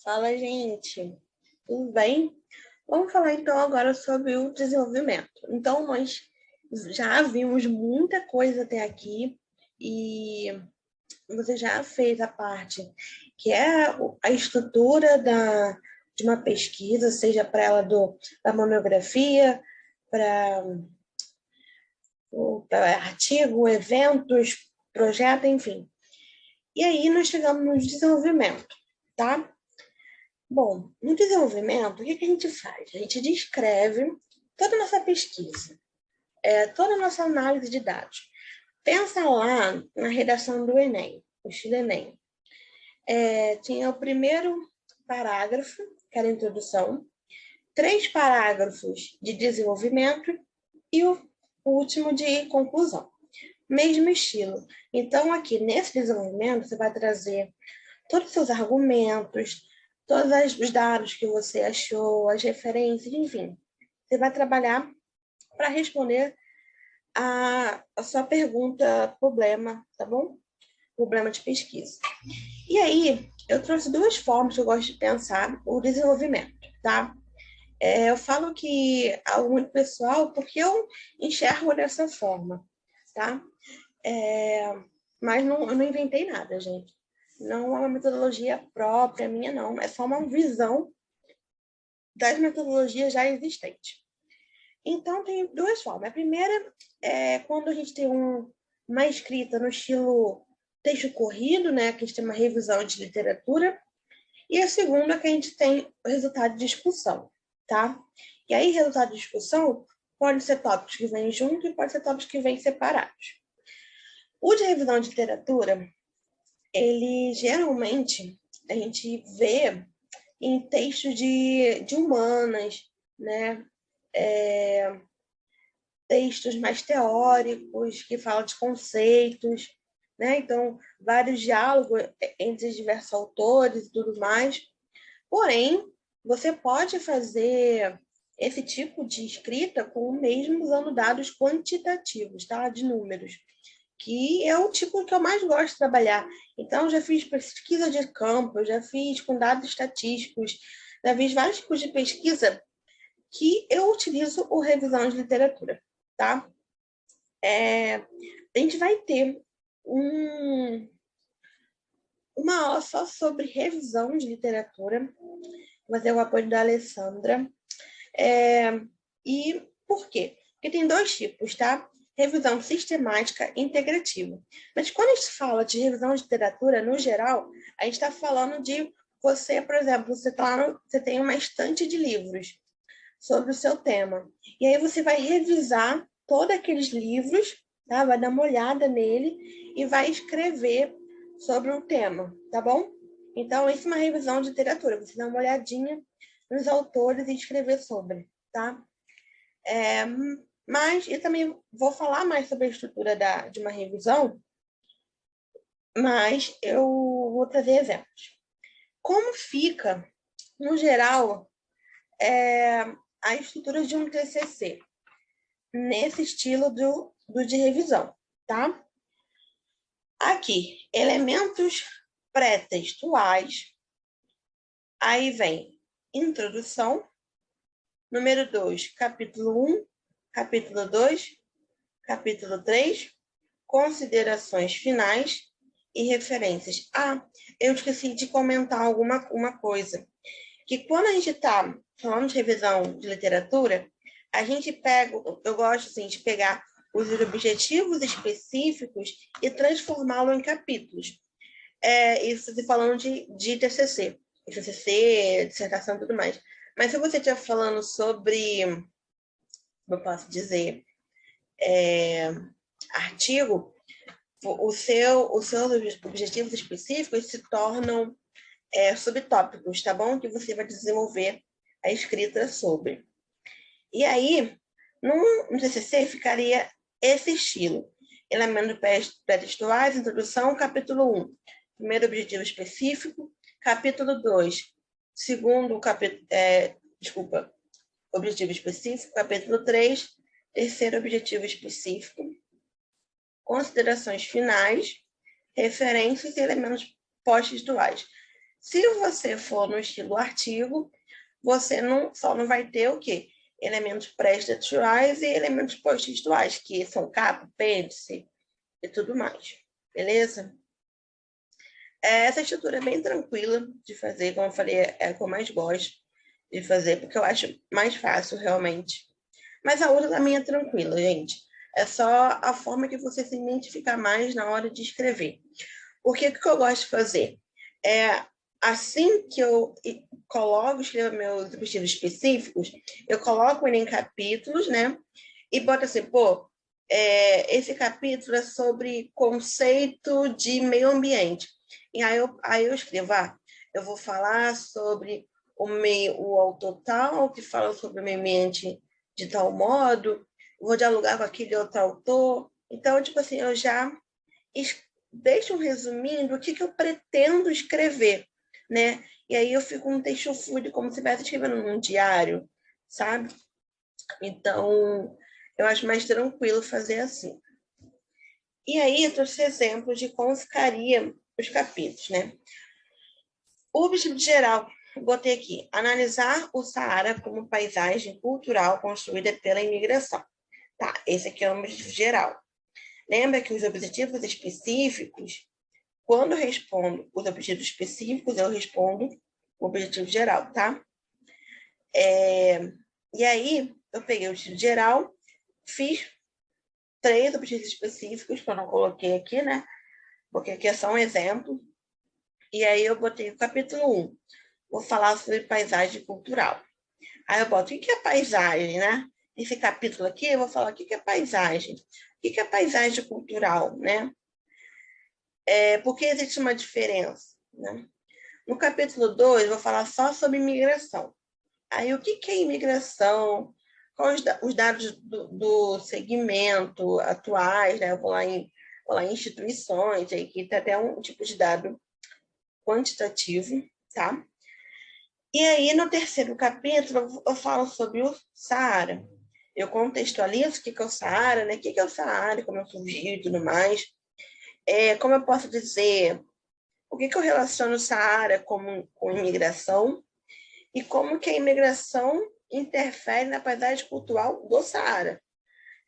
Fala, gente. Tudo bem? Vamos falar então agora sobre o desenvolvimento. Então, nós já vimos muita coisa até aqui e você já fez a parte que é a estrutura de uma pesquisa, seja para ela da monografia, para artigo, eventos, projeto, enfim. E aí nós chegamos no desenvolvimento, tá? Bom, no desenvolvimento, o que a gente faz? A gente descreve toda a nossa pesquisa, toda a nossa análise de dados. Pensa lá na redação do Enem, o estilo Enem. Tinha o primeiro parágrafo, que era a introdução, 3 parágrafos de desenvolvimento e o último de conclusão. Mesmo estilo. Então, aqui nesse desenvolvimento, você vai trazer todos os seus argumentos, todos os dados que você achou, as referências, enfim. Você vai trabalhar para responder a sua pergunta, problema, tá bom? Problema de pesquisa. E aí, eu trouxe 2 formas que eu gosto de pensar o desenvolvimento, tá? Eu falo que é algo muito pessoal porque eu enxergo dessa forma, tá? Mas eu não inventei nada, gente. Não é uma metodologia própria minha, não. É só uma visão das metodologias já existentes. Então, tem 2 formas. A primeira é quando a gente tem uma escrita no estilo texto corrido, né? Que a gente tem uma revisão de literatura. E a segunda é que a gente tem o resultado de discussão, tá? E aí, resultado de discussão pode ser tópicos que vêm juntos e pode ser tópicos que vêm separados. O de revisão de literatura, ele geralmente a gente vê em textos de humanas, né? Textos mais teóricos, que falam de conceitos, né? Então, vários diálogos entre diversos autores e tudo mais. Porém, você pode fazer esse tipo de escrita com o mesmo usando dados quantitativos, tá? De números, que é o tipo que eu mais gosto de trabalhar. Então, já fiz pesquisa de campo, já fiz com dados estatísticos, já fiz vários tipos de pesquisa que eu utilizo o revisão de literatura, tá? A gente vai ter uma aula só sobre revisão de literatura, vai ter o apoio da Alessandra. E por quê? Porque tem 2 tipos, tá? Revisão sistemática e integrativa. Mas quando a gente fala de revisão de literatura, no geral, a gente está falando de você, por exemplo, você tem uma estante de livros sobre o seu tema. E aí você vai revisar todos aqueles livros, tá? Vai dar uma olhada nele e vai escrever sobre o tema, tá bom? Então, isso é uma revisão de literatura. Você dá uma olhadinha nos autores e escrever sobre, tá? Mas eu também vou falar mais sobre a estrutura de uma revisão, mas eu vou trazer exemplos. Como fica, no geral, a estrutura de um TCC? Nesse estilo do de revisão, tá? Aqui, elementos pré-textuais. Aí vem introdução. Número 2, capítulo 1, capítulo 2, capítulo 3, considerações finais e referências. Eu esqueci de comentar uma coisa. Que quando a gente está falando de revisão de literatura, a gente eu gosto assim, de pegar os objetivos específicos e transformá-lo em capítulos. Isso falando de TCC, dissertação e tudo mais. Mas se você estiver falando sobre, como eu posso dizer, artigo, os seus objetivos específicos se tornam subtópicos, tá bom? Que você vai desenvolver a escrita sobre. E aí, no TCC ficaria esse estilo. Elementos pré-textuais, introdução, capítulo 1. Primeiro objetivo específico. Capítulo 2. Segundo objetivo específico. Capítulo 3. Terceiro objetivo específico. Considerações finais. Referências e elementos pós-textuais. Se você for no estilo artigo, você só não vai ter o quê? Elementos pré-textuais e elementos pós-textuais, que são capa, apêndice e tudo mais. Beleza? Essa estrutura é bem tranquila de fazer, como eu falei, é a que eu mais gosto de fazer, porque eu acho mais fácil, realmente. Mas a outra também é tranquila, gente. É só a forma que você se identificar mais na hora de escrever. Porque o que eu gosto de fazer? Assim que eu escrevo meus objetivos específicos, eu coloco ele em capítulos, né? E boto assim, pô, esse capítulo é sobre conceito de meio ambiente. E aí eu escrevo, eu vou falar sobre o autor tal, que fala sobre o meio ambiente de tal modo, vou dialogar com aquele outro autor. Então, tipo assim, eu já deixo um resuminho do que eu pretendo escrever, né? E aí eu fico um texto fluido, como se estivesse escrevendo num diário, sabe? Então, eu acho mais tranquilo fazer assim. E aí, eu trouxe exemplos de como ficaria os capítulos, né? O objetivo geral, botei aqui, analisar o Saara como paisagem cultural construída pela imigração. Tá, esse aqui é o objetivo geral. Lembra que os objetivos específicos, quando eu respondo os objetivos específicos, eu respondo o objetivo geral, tá? E aí, eu peguei o objetivo geral, fiz 3 objetivos específicos, que eu não coloquei aqui, né? Porque aqui é só um exemplo. E aí, eu botei o capítulo 1. Vou falar sobre paisagem cultural. Aí eu boto, o que é paisagem, né? Esse capítulo aqui, eu vou falar o que é paisagem. O que é paisagem cultural, né? Porque existe uma diferença, né? No capítulo 2, eu vou falar só sobre imigração. Aí, o que é imigração? Quais os dados do segmento atuais, né? Eu vou lá em instituições, aí que tem até um tipo de dado quantitativo, tá? E aí, no terceiro capítulo, eu falo sobre o Saara. Eu contextualizo o que é o Saara, né? O que é o Saara, como surgiu e tudo mais. Como eu posso dizer, o que eu relaciono o Saara com imigração e como que a imigração interfere na paisagem cultural do Saara.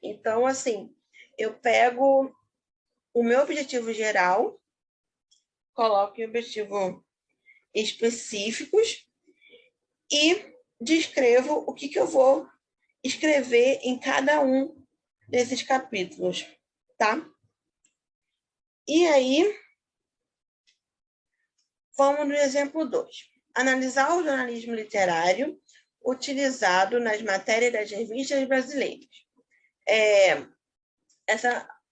Então, assim, eu pego o meu objetivo geral, coloco em objetivo específicos e descrevo o que eu vou escrever em cada um desses capítulos, tá? E aí, vamos no exemplo 2. Analisar o jornalismo literário utilizado nas matérias das revistas brasileiras.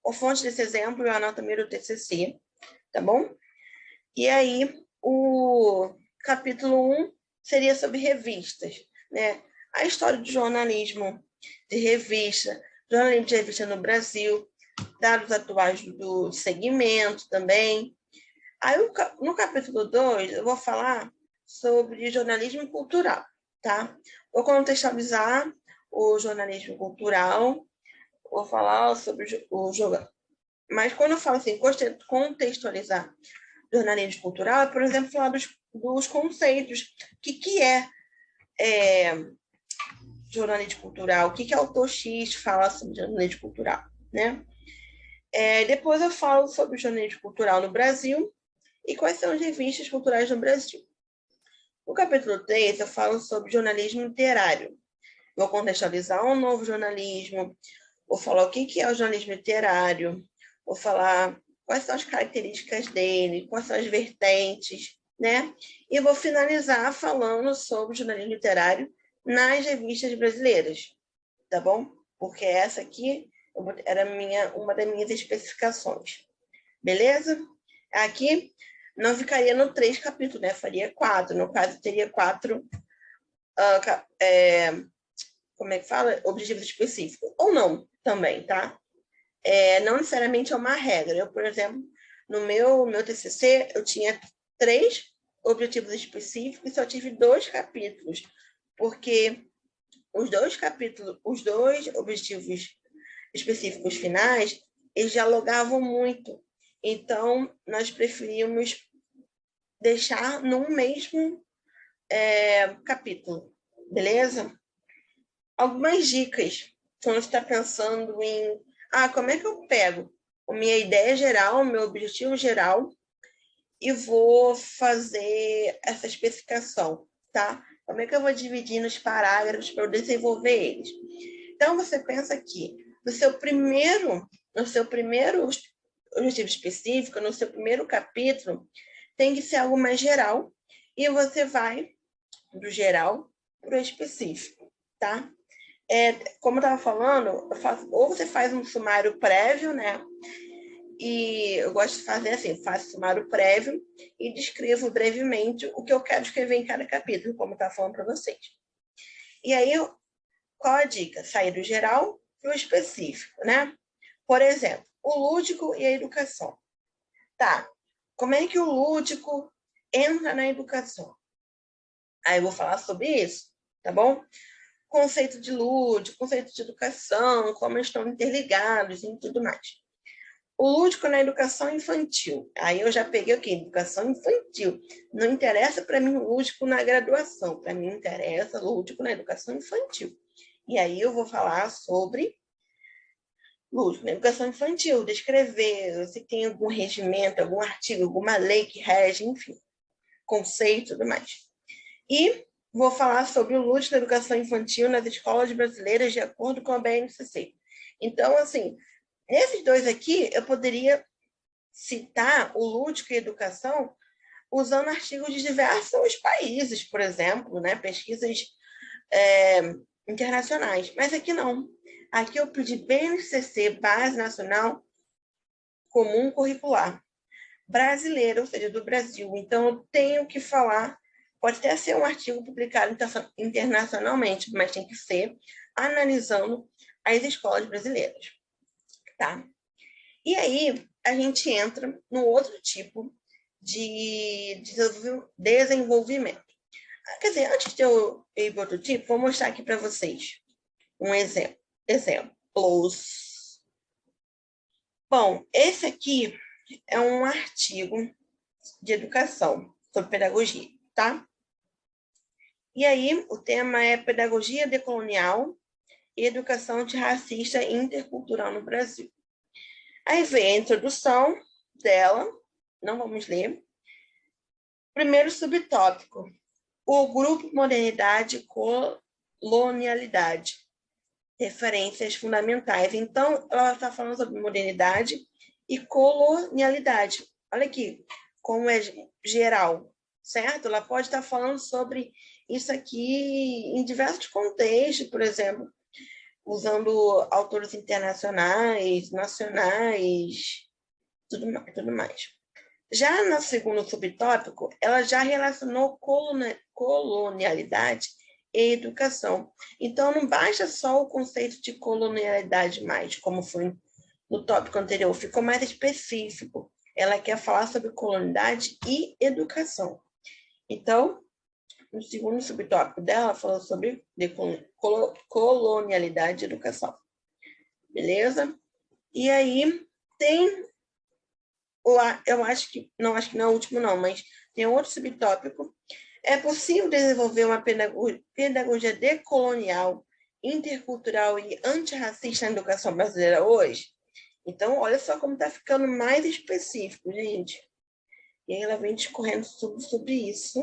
A fonte desse exemplo é a anatomia do TCC, tá bom? E aí, o capítulo 1 seria sobre revistas, né? A história do jornalismo de revista no Brasil, dados atuais do segmento também. Aí, no capítulo 2, eu vou falar sobre jornalismo cultural, tá? Vou contextualizar o jornalismo cultural, vou falar sobre o jogo. Mas quando eu falo assim, contextualizar jornalismo cultural, é, por exemplo, falar dos conceitos. O que é jornalismo cultural? O que autor X fala sobre jornalismo cultural, né? Depois eu falo sobre o jornalismo cultural no Brasil e quais são as revistas culturais no Brasil. No capítulo 3, eu falo sobre jornalismo literário. Vou contextualizar um novo jornalismo, vou falar o que é o jornalismo literário, vou falar quais são as características dele, quais são as vertentes, né? E vou finalizar falando sobre o jornalismo literário nas revistas brasileiras, tá bom? Porque essa aqui era uma das minhas especificações. Beleza? Aqui não ficaria no 3 capítulos, né? Faria 4. No caso, teria 4 como é que fala? Objetivos específicos. Ou não, também, tá? Não necessariamente é uma regra. Eu, por exemplo, no meu TCC, eu tinha 3 objetivos específicos e só tive 2 capítulos, porque os 2 objetivos específicos finais, eles dialogavam muito. Então, nós preferimos deixar num mesmo capítulo, beleza? Algumas dicas, quando você está pensando em, como é que eu pego a minha ideia geral, o meu objetivo geral, e vou fazer essa especificação, tá? Como é que eu vou dividir nos parágrafos para eu desenvolver eles? Então, você pensa aqui, no seu primeiro objetivo específico, no seu primeiro capítulo, tem que ser algo mais geral, e você vai do geral para o específico, tá? Como eu estava falando, ou você faz um sumário prévio, né? E eu gosto de fazer assim, faço sumário prévio e descrevo brevemente o que eu quero escrever em cada capítulo, como eu estava falando para vocês. E aí, qual a dica? Sair do geral para o específico, né? Por exemplo, o lúdico e a educação. Tá, como é que o lúdico entra na educação? Aí eu vou falar sobre isso, tá bom? Conceito de lúdico, conceito de educação, como eles estão interligados e tudo mais. O lúdico na educação infantil. Aí eu já peguei o quê? Educação infantil. Não interessa para mim o lúdico na graduação. Para mim interessa lúdico na educação infantil. E aí eu vou falar sobre lúdico na educação infantil, descrever se tem algum regimento, algum artigo, alguma lei que rege, enfim, conceito e tudo mais. E vou falar sobre o lúdico na educação infantil nas escolas brasileiras de acordo com a BNCC. Então, assim, nesses dois aqui, eu poderia citar o lúdico e a educação usando artigos de diversos países, por exemplo, né? Pesquisas internacionais. Mas aqui não. Aqui eu pedi BNCC, Base Nacional Comum Curricular, brasileira, ou seja, do Brasil. Então, eu tenho que falar, pode até ser um artigo publicado internacionalmente, mas tem que ser analisando as escolas brasileiras, tá? E aí, a gente entra no outro tipo de desenvolvimento. Quer dizer, antes de eu ir para outro tipo, vou mostrar aqui para vocês um exemplo. Exemplos. Bom, esse aqui é um artigo de educação sobre pedagogia, tá? E aí, o tema é Pedagogia Decolonial e Educação Antirracista e Intercultural no Brasil. Aí vem a introdução dela, não vamos ler. Primeiro subtópico, o grupo Modernidade e Colonialidade, referências fundamentais. Então, ela está falando sobre modernidade e colonialidade. Olha aqui, como é geral, certo? Ela pode estar falando sobre isso aqui em diversos contextos, por exemplo, usando autores internacionais, nacionais, tudo mais. Já no segundo subtópico, ela já relacionou colonialidade e educação. Então, não basta só o conceito de colonialidade mais, como foi no tópico anterior, ficou mais específico. Ela quer falar sobre colonialidade e educação. Então, no segundo subtópico dela, falou sobre colonialidade e educação. Beleza? E aí, tem eu acho que não é o último não, mas tem outro subtópico. É possível desenvolver uma pedagogia decolonial, intercultural e antirracista na educação brasileira hoje? Então, olha só como está ficando mais específico, gente. E aí ela vem discorrendo sobre isso.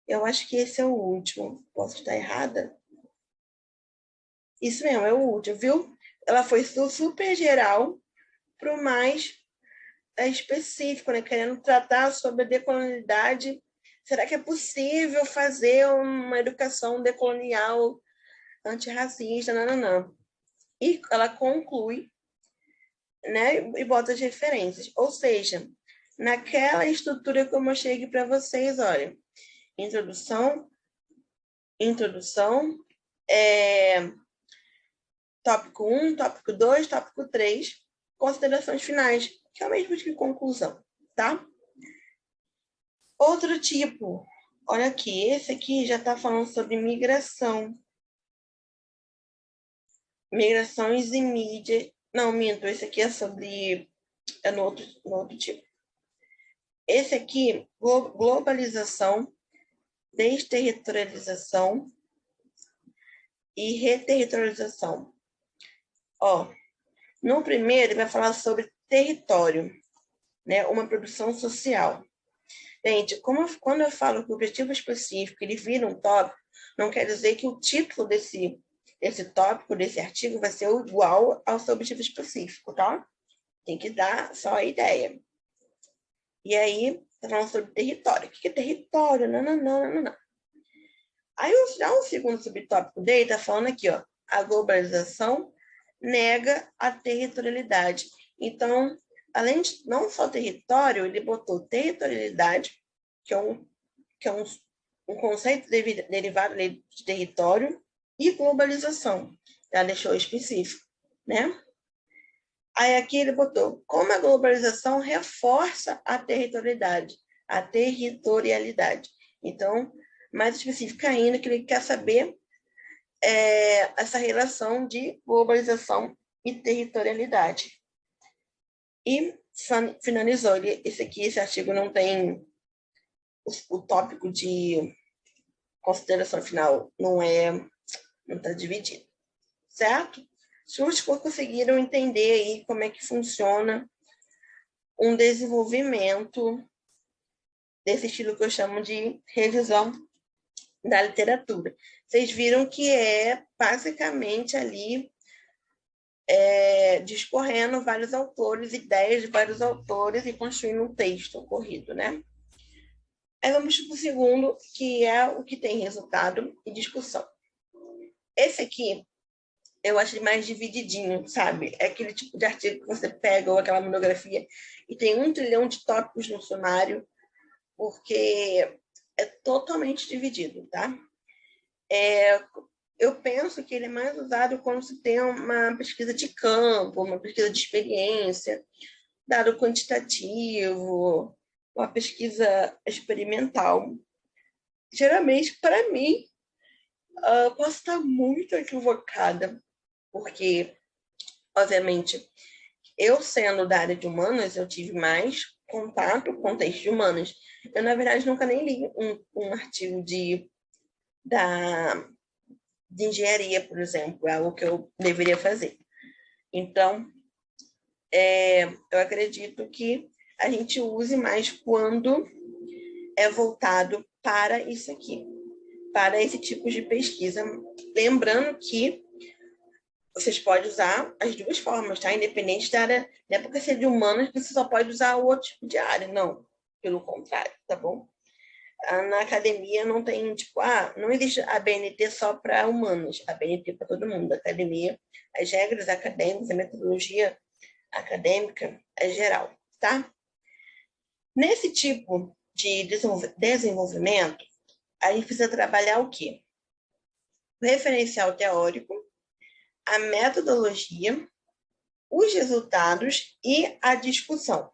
Eu acho que esse é o último. Posso estar errada? Isso mesmo, é o último, viu? Ela foi super geral para o mais específico, né? Querendo tratar sobre a decolonialidade. Será que é possível fazer uma educação decolonial antirracista? Não. E ela conclui, né? E bota as referências. Ou seja, naquela estrutura que eu mostrei aqui para vocês, olha, introdução, tópico 1, tópico 2, tópico 3, considerações finais, que é o mesmo que conclusão, tá? Outro tipo, olha aqui, esse aqui já está falando sobre migração. Migrações e mídia. Não, minto, esse aqui é sobre. É no outro tipo. Esse aqui, globalização, desterritorialização e reterritorialização. Ó, no primeiro, ele vai falar sobre território, né? Uma produção social. Gente, quando eu falo que o objetivo específico ele vira um tópico, não quer dizer que o título desse tópico, desse artigo, vai ser igual ao seu objetivo específico, tá? Tem que dar só a ideia. E aí, tá falando sobre território. O que é território? Não. Aí, já o segundo subtópico dele tá falando aqui, ó. A globalização nega a territorialidade. Então, além de não só território, ele botou territorialidade, que é um conceito derivado de território, e globalização. Já deixou específico, né? Aí aqui ele botou, como a globalização reforça a territorialidade. Então, mais específica ainda, que ele quer saber essa relação de globalização e territorialidade. E finalizou. Esse artigo não tem o tópico de consideração final, não está dividido, certo? Os conseguiram entender aí como é que funciona um desenvolvimento desse estilo que eu chamo de revisão da literatura. Vocês viram que é basicamente ali discorrendo vários autores, ideias de vários autores e construindo um texto corrido, né? Aí vamos para o segundo, que é o que tem resultado e discussão. Esse aqui, eu acho mais divididinho, sabe? É aquele tipo de artigo que você pega, ou aquela monografia, e tem 1 trilhão de tópicos no sumário, porque é totalmente dividido, tá? Eu penso que ele é mais usado quando se tem uma pesquisa de campo, uma pesquisa de experiência, dado quantitativo, uma pesquisa experimental. Geralmente, para mim, posso estar muito equivocada, porque, obviamente, eu sendo da área de humanas, eu tive mais contato com textos de humanas. Eu, na verdade, nunca nem li um artigo de engenharia, por exemplo, é algo que eu deveria fazer. Então, eu acredito que a gente use mais quando é voltado para isso aqui, para esse tipo de pesquisa. Lembrando que vocês podem usar as duas formas, tá? Independente da área, não é porque ser de humanas que você só pode usar o outro tipo de área, não. Pelo contrário, tá bom? Na academia não tem, tipo, não existe a BNT só para humanos, a BNT para todo mundo. A academia, as regras acadêmicas, a metodologia acadêmica é geral, tá? Nesse tipo de desenvolvimento, a gente precisa trabalhar o quê? O referencial teórico, a metodologia, os resultados e a discussão,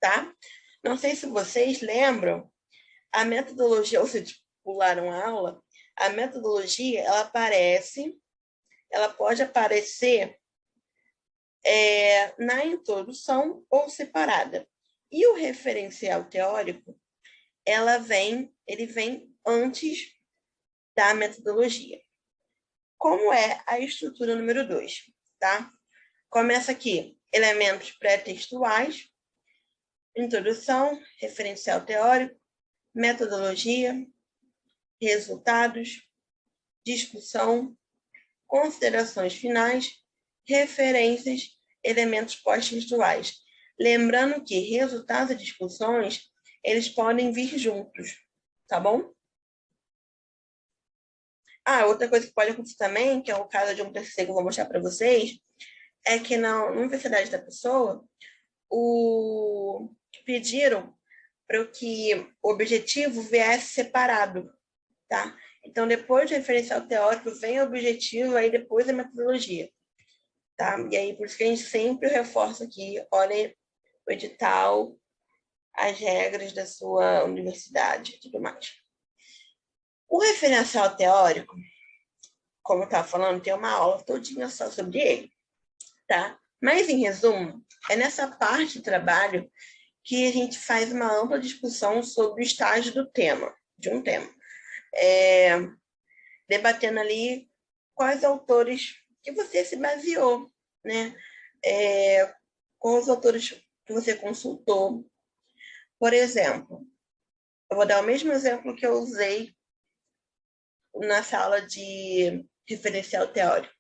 tá? Não sei se vocês lembram, a metodologia, ou se pularam a aula, a metodologia, ela pode aparecer na introdução ou separada. E o referencial teórico, ele vem antes da metodologia. Como é a estrutura número 2, tá? Começa aqui, elementos pré-textuais, introdução, referencial teórico, metodologia, resultados, discussão, considerações finais, referências, elementos pós-textuais. Lembrando que resultados e discussões, eles podem vir juntos, tá bom? Outra coisa que pode acontecer também, que é o caso de um TCC que eu vou mostrar para vocês, é que na Universidade da Pessoa, pediram para que o objetivo viesse separado, tá? Então, depois do referencial teórico, vem o objetivo, aí depois a metodologia, tá? E aí, por isso que a gente sempre reforça aqui, olhem o edital, as regras da sua universidade e tudo mais. O referencial teórico, como eu estava falando, tem uma aula todinha só sobre ele, tá? Mas, em resumo, é nessa parte do trabalho que a gente faz uma ampla discussão sobre o estágio do tema, de um tema. Debatendo ali quais autores que você se baseou, né? Com os autores que você consultou. Por exemplo, eu vou dar o mesmo exemplo que eu usei na sala de referencial teórico.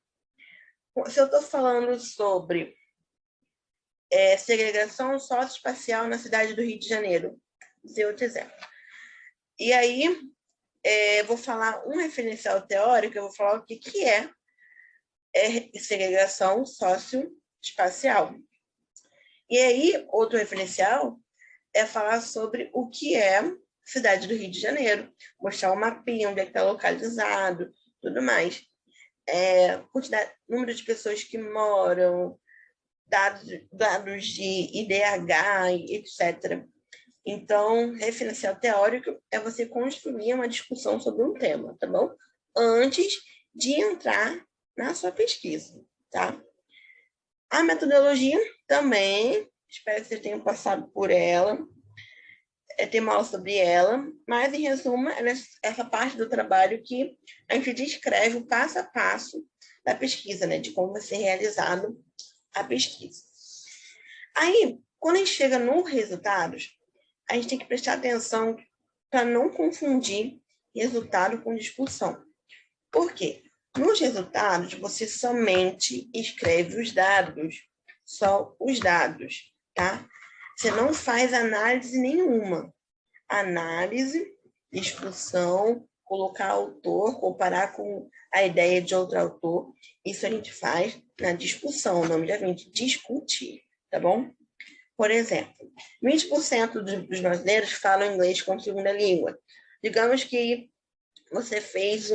Se eu estou falando sobre segregação socioespacial na cidade do Rio de Janeiro, vou dar outro exemplo. E aí, vou falar um referencial teórico, eu vou falar o que é segregação socioespacial. E aí, outro referencial é falar sobre o que é cidade do Rio de Janeiro, mostrar o mapinha, onde é que está localizado, tudo mais. Quantidade, número de pessoas que moram, dados de IDH, etc. Então, referencial teórico é você construir uma discussão sobre um tema, tá bom? Antes de entrar na sua pesquisa, tá? A metodologia também, espero que vocês tenham passado por ela, tem uma aula sobre ela, mas, em resumo, essa parte do trabalho que a gente descreve o passo a passo da pesquisa, né? De como vai ser realizado a pesquisa. Aí, quando a gente chega nos resultados, a gente tem que prestar atenção para não confundir resultado com discussão. Por quê? Nos resultados, você somente escreve os dados, só os dados, tá? Você não faz análise nenhuma. Análise, discussão, colocar autor, comparar com a ideia de outro autor, isso a gente faz na discussão, o nome da gente discutir, tá bom? Por exemplo, 20% dos brasileiros falam inglês como segunda língua. Digamos que você fez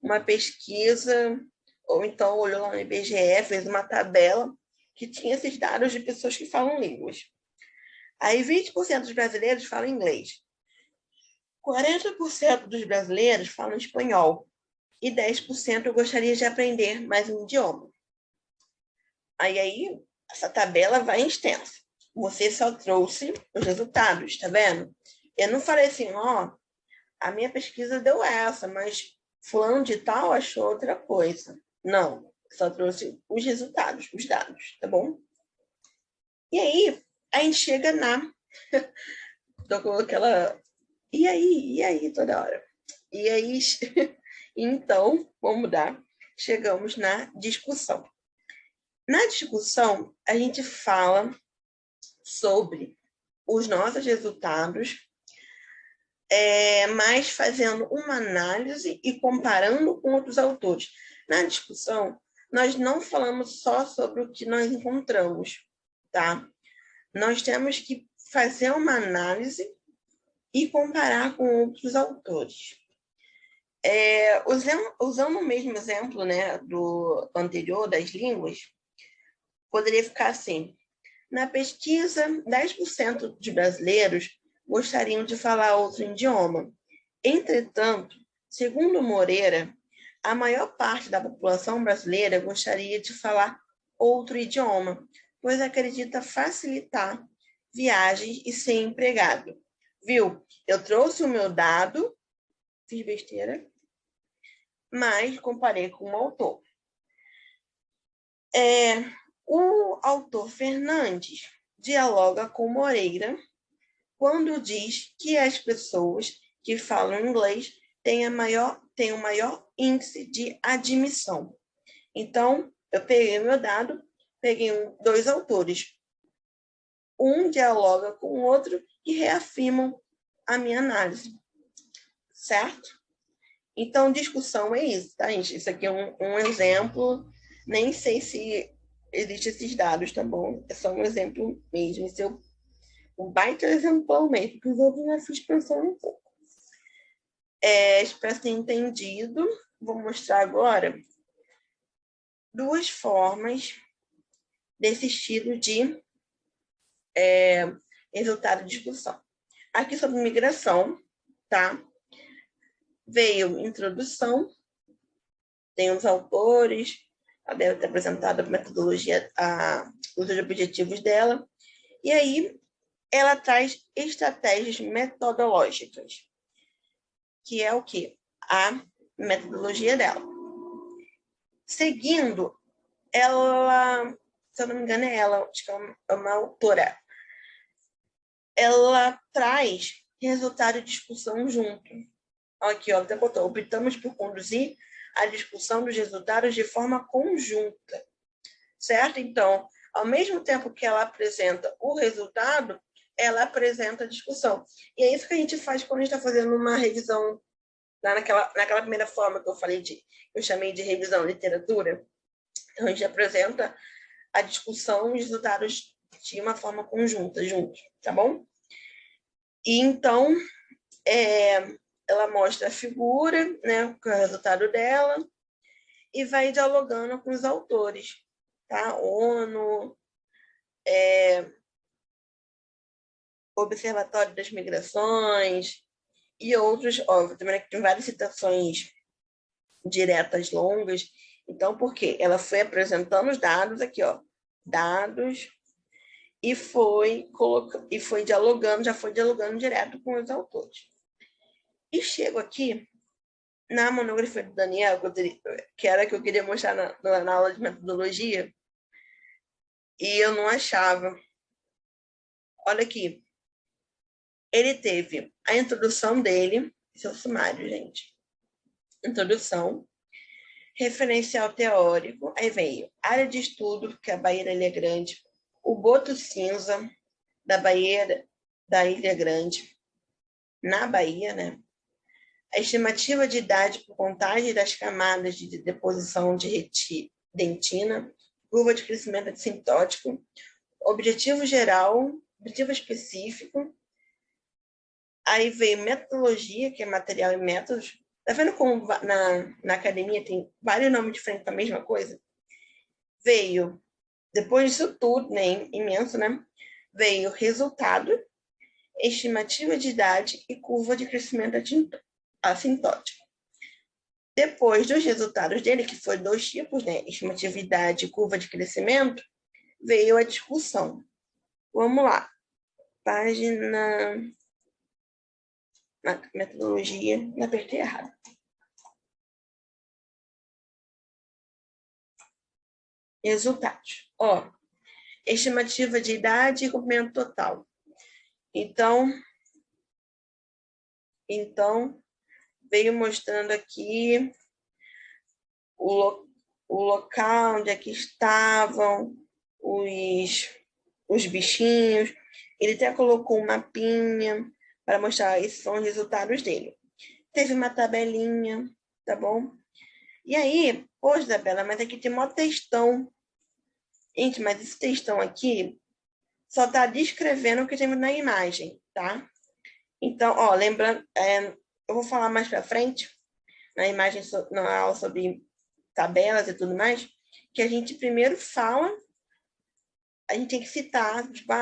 uma pesquisa, ou então olhou lá no IBGE, fez uma tabela que tinha esses dados de pessoas que falam línguas. Aí 20% dos brasileiros falam inglês. 40% dos brasileiros falam espanhol. E 10% eu gostaria de aprender mais um idioma. Aí essa tabela vai extensa. Você só trouxe os resultados, tá vendo? Eu não falei assim, a minha pesquisa deu essa, mas fulano de tal achou outra coisa. Não, só trouxe os resultados, os dados, tá bom? E aí, a gente chega na... Tô com aquela... E aí, toda hora. E aí, então, vamos mudar. Chegamos na discussão. Na discussão, a gente fala sobre os nossos resultados, mas fazendo uma análise e comparando com outros autores. Na discussão, nós não falamos só sobre o que nós encontramos, tá? Nós temos que fazer uma análise e comparar com outros autores. Usando o mesmo exemplo, né, do anterior, das línguas, poderia ficar assim. Na pesquisa, 10% de brasileiros gostariam de falar outro idioma. Entretanto, segundo Moreira, a maior parte da população brasileira gostaria de falar outro idioma, pois acredita facilitar viagens e ser empregado. Viu? Eu trouxe o meu dado, fiz besteira, mas comparei com o autor. O autor Fernandes dialoga com Moreira quando diz que as pessoas que falam inglês têm o maior índice de admissão. Então, eu peguei meu dado, peguei dois autores. Um dialoga com o outro e reafirmam a minha análise. Certo? Então, discussão é isso, tá, gente? Isso aqui é um exemplo. Nem sei se existem esses dados, tá bom? É só um exemplo mesmo. Esse é um baita exemplo mesmo, porque os outros já fiz pensar um pouco. Espero ter entendido. Vou mostrar agora duas formas desse estilo de resultado de discussão. Aqui sobre migração, tá? Veio introdução, tem os autores, ela deve ter apresentado a metodologia, os objetivos dela, e aí ela traz estratégias metodológicas, que é o quê? A metodologia dela. Seguindo, ela, se eu não me engano, é ela, acho que é uma autora, ela traz resultado de discussão junto. Aqui, ó, até botou, optamos por conduzir a discussão dos resultados de forma conjunta, certo? Então, ao mesmo tempo que ela apresenta o resultado, ela apresenta a discussão. E é isso que a gente faz quando a gente está fazendo uma revisão, lá naquela primeira forma que eu falei, eu chamei de revisão literatura. Então, a gente apresenta a discussão e os resultados de uma forma conjunta, juntos, tá bom? E então, ela mostra a figura, né, com o resultado dela, e vai dialogando com os autores, tá? ONU, Observatório das Migrações e outros, óbvio, também tem várias citações diretas longas. Então, por quê? Ela foi apresentando os dados aqui, ó, dados, e foi dialogando, já foi dialogando direto com os autores. E chego aqui na monografia do Daniel, que era a que eu queria mostrar na aula de metodologia, e eu não achava. Olha aqui. Ele teve a introdução dele, esse é o sumário, gente. Introdução, referencial teórico, aí veio área de estudo, que a Bahia da Ilha Grande, o boto cinza da Bahia da Ilha Grande, na Bahia, né? A estimativa de idade por contagem das camadas de deposição de dentina, curva de crescimento assintótico, objetivo geral, objetivo específico. Aí veio metodologia, que é material e métodos. Tá vendo como na academia tem vários nomes diferentes para a mesma coisa? Veio, depois disso tudo, né, imenso, né? Veio resultado, estimativa de idade e curva de crescimento assintótico. Depois dos resultados dele, que foi 2 tipos, né? Estimatividade e curva de crescimento, veio a discussão. Vamos lá. Página... Na metodologia, me apertei errado. Resultados. Ó, estimativa de idade e comprimento total. Então, veio mostrando aqui o local onde é que estavam os bichinhos. Ele até colocou um mapinha para mostrar esses são os resultados dele. Teve uma tabelinha, tá bom? E aí, poxa, Isabela, mas aqui tem mó textão. Gente, mas esse textão aqui só está descrevendo o que temos na imagem, tá? Então, ó, lembrando, eu vou falar mais para frente, na imagem, na aula sobre tabelas e tudo mais, que a gente primeiro fala, a gente tem que citar, tipo,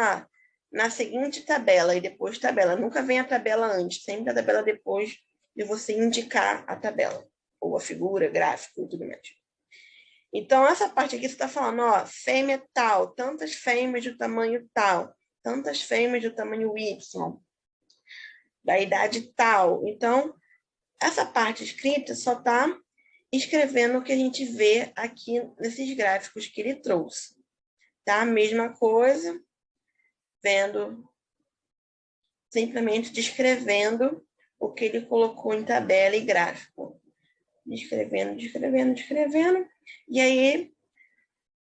na seguinte tabela e depois tabela. Nunca vem a tabela antes, sempre a tabela depois de você indicar a tabela, ou a figura, gráfico e tudo mais. Então, essa parte aqui você está falando, ó, fêmea tal, tantas fêmeas do tamanho tal, tantas fêmeas do tamanho Y, da idade tal. Então, essa parte escrita só está escrevendo o que a gente vê aqui nesses gráficos que ele trouxe. Tá? Mesma coisa, vendo, simplesmente descrevendo o que ele colocou em tabela e gráfico. Descrevendo. E aí,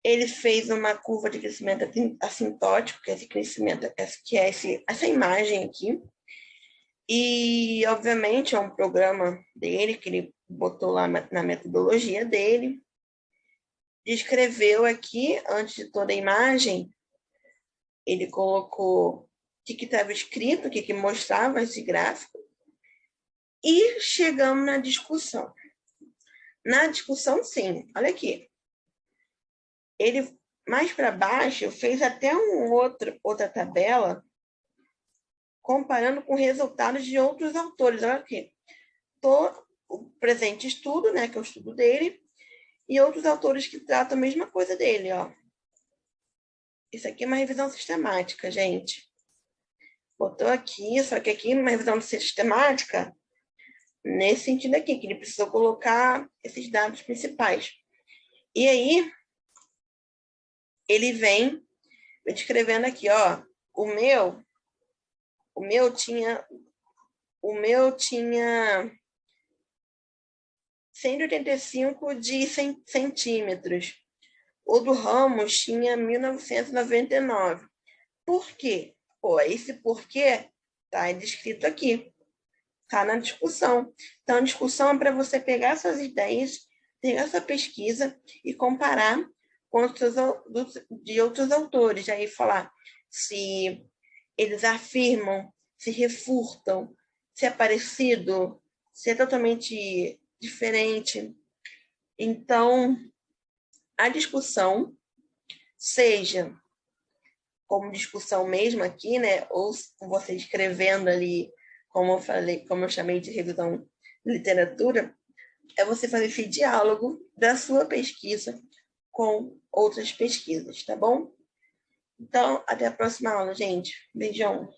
ele fez uma curva de crescimento assintótico, que é esse crescimento, que é essa imagem aqui. E, obviamente, é um programa dele, que ele botou lá na metodologia dele. Descreveu aqui, antes de toda a imagem, ele colocou o que estava escrito, o que mostrava esse gráfico. E chegamos na discussão. Na discussão, sim, olha aqui. Ele, mais para baixo, fez até outra tabela comparando com resultados de outros autores. Olha aqui. O presente estudo, né, que é o estudo dele, e outros autores que tratam a mesma coisa dele, ó. Isso aqui é uma revisão sistemática, gente. botou aqui, só que aqui, uma revisão sistemática, nesse sentido aqui, que ele precisou colocar esses dados principais. E aí, ele vem descrevendo aqui, ó, o meu tinha 185 de centímetros. O do Ramos tinha 1999. Por quê? Pô, esse porquê está descrito aqui, está na discussão. Então, a discussão é para você pegar suas ideias, pegar sua pesquisa e comparar com outros, de outros autores. Aí falar se eles afirmam, se refutam, se é parecido, se é totalmente diferente. Então, a discussão, seja como discussão mesmo aqui, né, ou você escrevendo ali, como eu falei, como eu chamei de revisão de literatura, é você fazer esse diálogo da sua pesquisa com outras pesquisas, tá bom? Então, até a próxima aula, gente. Beijão.